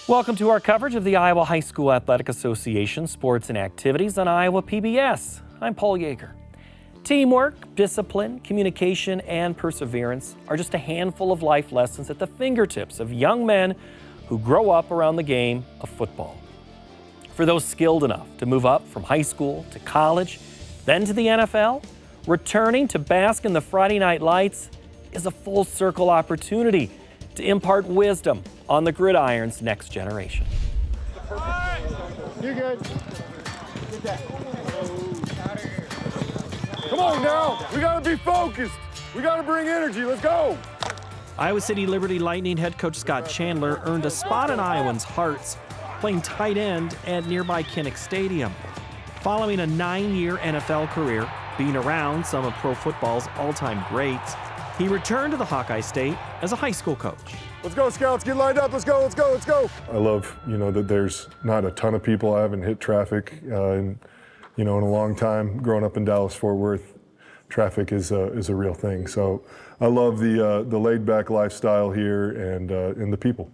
Welcome to our coverage of the Iowa High School Athletic Association sports and activities on Iowa PBS. I'm Paul Yeager. Teamwork, discipline, communication, and perseverance are just a handful of life lessons at the fingertips of young men who grow up around the game of football. For those skilled enough to move up from high school to college, then to the NFL, returning to bask in the Friday night lights is a full circle opportunity to impart wisdom on the gridiron's next generation. You're good. Get that. Come on now, we gotta be focused. We gotta bring energy, let's go. Iowa City Liberty Lightning head coach Scott Chandler earned a spot in Iowans' hearts, playing tight end at nearby Kinnick Stadium. Following a 9-year NFL career, being around some of pro football's all-time greats, he returned to the Hawkeye State as a high school coach. Let's go, Scouts, get lined up, let's go, let's go, let's go. I love, that there's not a ton of people. I haven't hit traffic in a long time. Growing up in Dallas-Fort Worth, traffic is a real thing. So I love the laid-back lifestyle here and the people.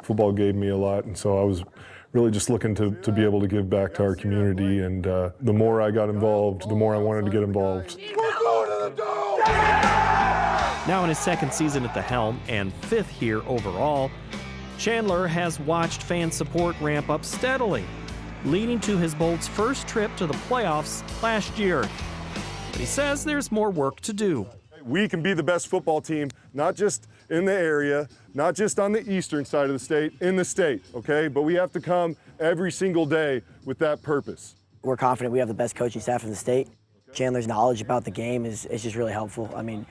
Football gave me a lot, and so I was really just looking to be able to give back to our community. And the more I got involved, the more I wanted to get involved. We're going to the dome! Now in his second season at the helm and 5th here overall, Chandler has watched fan support ramp up steadily, leading to his Bolts' first trip to the playoffs last year. But he says there's more work to do. We can be the best football team, not just in the area, not just on the eastern side of the state, in the state, okay? But we have to come every single day with that purpose. We're confident we have the best coaching staff in the state. Chandler's knowledge about the game is just really helpful. I mean,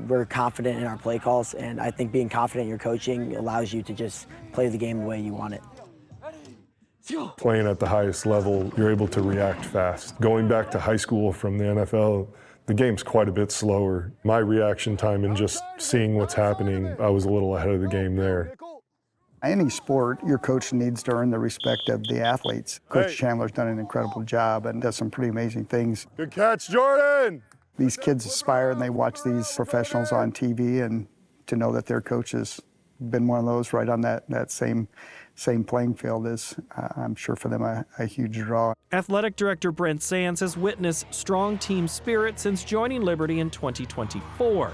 we're confident in our play calls, and I think being confident in your coaching allows you to just play the game the way you want it. Playing at the highest level, you're able to react fast. Going back to high school from the NFL, the game's quite a bit slower. My reaction time and just seeing what's happening, I was a little ahead of the game there. Any sport, your coach needs to earn the respect of the athletes. Coach Chandler's done an incredible job and does some pretty amazing things. Good catch, Jordan! These kids aspire and they watch these professionals on TV, and to know that their coach has been one of those right on that same playing field is, I'm sure, for them a huge draw. Athletic Director Brent Sands has witnessed strong team spirit since joining Liberty in 2024.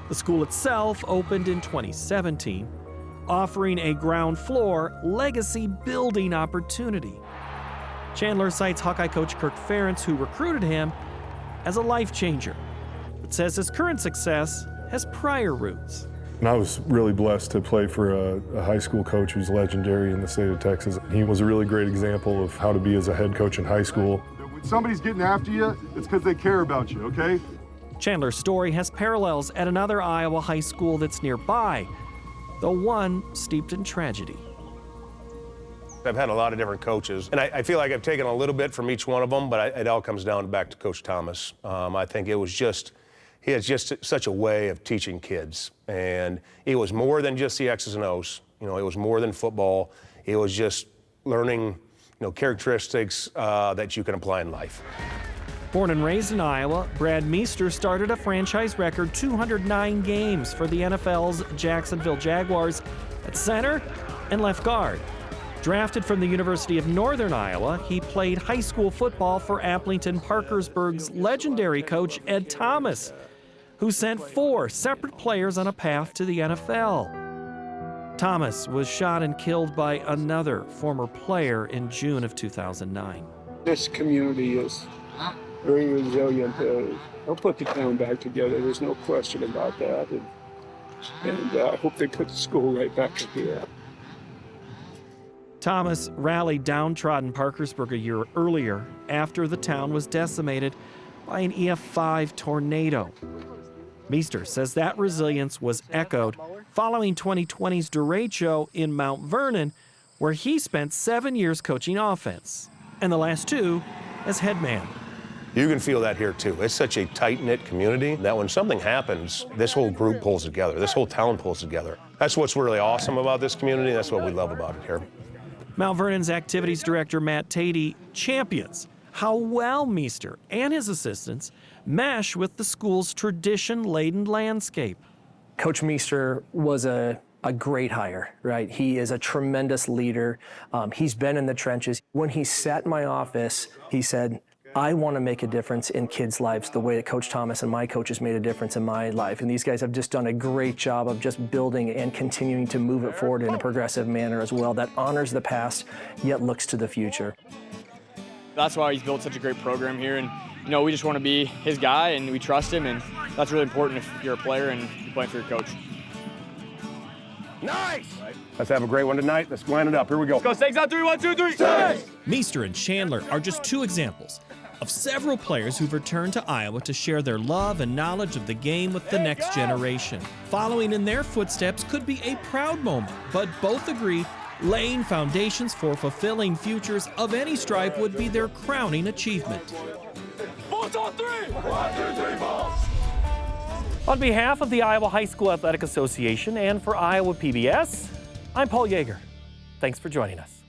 The school itself opened in 2017, offering a ground floor legacy building opportunity. Chandler cites Hawkeye coach Kirk Ferentz, who recruited him, as a life changer, but says his current success has prior roots. And I was really blessed to play for a high school coach who's legendary in the state of Texas. He was a really great example of how to be as a head coach in high school. When somebody's getting after you, it's because they care about you, okay? Chandler's story has parallels at another Iowa high school that's nearby, though one steeped in tragedy. I've had a lot of different coaches, and I feel like I've taken a little bit from each one of them, but it all comes down back to Coach Thomas. I think he has just such a way of teaching kids, and it was more than just the X's and O's. It was more than football. It was just learning, characteristics that you can apply in life. Born and raised in Iowa, Brad Meester started a franchise record 209 games for the NFL's Jacksonville Jaguars at center and left guard. Drafted from the University of Northern Iowa, he played high school football for Applington-Parkersburg's legendary coach Ed Thomas, who sent 4 separate players on a path to the NFL. Thomas was shot and killed by another former player in June of 2009. This community is very resilient. They'll put the town back together. There's no question about that. And I hope they put the school right back together. Thomas rallied downtrodden Parkersburg a year earlier after the town was decimated by an EF5 tornado. Meester says that resilience was echoed following 2020's derecho in Mount Vernon, where he spent 7 years coaching offense, and the last 2 as head man. You can feel that here too. It's such a tight-knit community that when something happens, this whole group pulls together, this whole town pulls together. That's what's really awesome about this community. That's what we love about it here. Mount Vernon's activities director, Matt Tatey, champions how well Meester and his assistants mesh with the school's tradition-laden landscape. Coach Meester was a a great hire, right? He is a tremendous leader. He's been in the trenches. When he sat in my office, he said, I want to make a difference in kids' lives the way that Coach Thomas and my coaches made a difference in my life. And these guys have just done a great job of just building and continuing to move it forward in a progressive manner as well that honors the past, yet looks to the future. That's why he's built such a great program here. And, you know, we just want to be his guy and we trust him. And that's really important if you're a player and you're playing for your coach. Nice! Let's have a great one tonight. Let's line it up. Here we go. Let's go, stakes out, 3, 1, 2, 3, stakes! Meester and Chandler are just two examples of several players who've returned to Iowa to share their love and knowledge of the game with the next generation. Following in their footsteps could be a proud moment, but both agree laying foundations for fulfilling futures of any stripe would be their crowning achievement. Balls on 3! 1, 2, 3, balls! On behalf of the Iowa High School Athletic Association and for Iowa PBS, I'm Paul Yeager. Thanks for joining us.